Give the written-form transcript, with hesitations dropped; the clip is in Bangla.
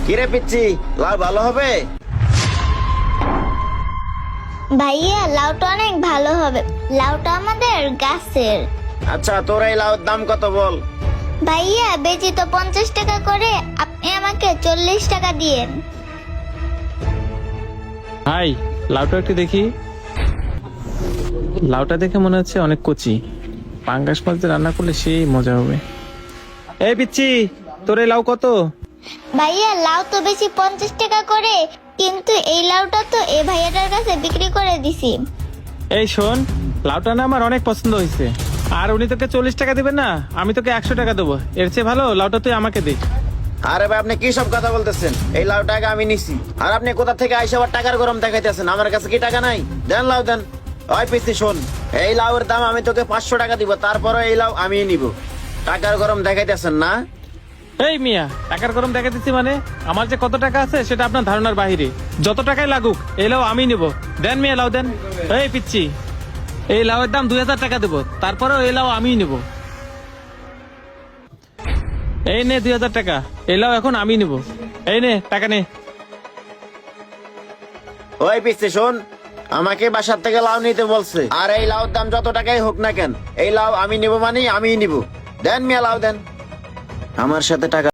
কিরে পিচ্ছি, লাউ ভালো হবে? ভাইয়া লাউটা অনেক ভালো হবে, লাউটা আমাদের গাছের। আচ্ছা, তোর এই লাউর দাম কত বল? ভাইয়া বেচি তো 50 টাকা করে, আপনি আমাকে 40 টাকা দিয়েন। ভাই, লাউটা একটু দেখি। লাউটা দেখে মনে হচ্ছে অনেক কচি। পাঙ্গাস মাছ দিয়ে রান্না করলে সেই মজা হবে। এই পিচ্ছি, তোর এই লাউ কত? ভাইয়া লাউ তো বেশি 50 টাকা করে, কিন্তু এই লাউটা তো এই ভাইয়াটার কাছে বিক্রি করে দিছি। এই শোন, লাউটা না আমার অনেক পছন্দ হয়েছে। আর উনি তোকে 40 টাকা দিবেন না, আমি তোকে 100 টাকা দেবো। এর চেয়ে ভালো লাউটা তুই আমাকে দে। আরে ভাই, আপনি কি সব কথা বলতেছেন? এই লাউ টাকা আমি নিছি, আর আপনি কোথা থেকে আইসা আবার টাকার গরম দেখাইতেছেন? আমার কাছে কি টাকা নাই? দেন লাউ দেন। ওই পিচ্ছি শোন, এই লাউয়ের দাম আমি তোকে 500 টাকা দিব, তারপরে এই লাউ আমি নিব। টাকার গরম দেখাইতেছেন না? এই মিয়া, টাকার গরম দেখা দিচ্ছি মানে? আমার যে কত টাকা আছে সেটা আপনার ধারণার বাহিরে। যত টাকাই লাগুক এই লাউ আমি নিব। দেন মিয়া লাউ দেন। এই পিচ্ছি, এই লাউয়ের দাম 2000 টাকা দেবো, তারপরেও এই লাউ আমি নিব। এই নে 2000 টাকা, এই লাউ এখন আমি নিব। এই নে টাকা নে। ওই পিচ্ছি শোন, আমাকে বাসার থেকে লাউ নিতে বলছে, আর এই লাউর দাম যত টাকাই হোক না কেন, এই লাউ আমি নিব মানে আমিই নিব। দেন মিয়া লাউ দেন, আমার সাথে টাকা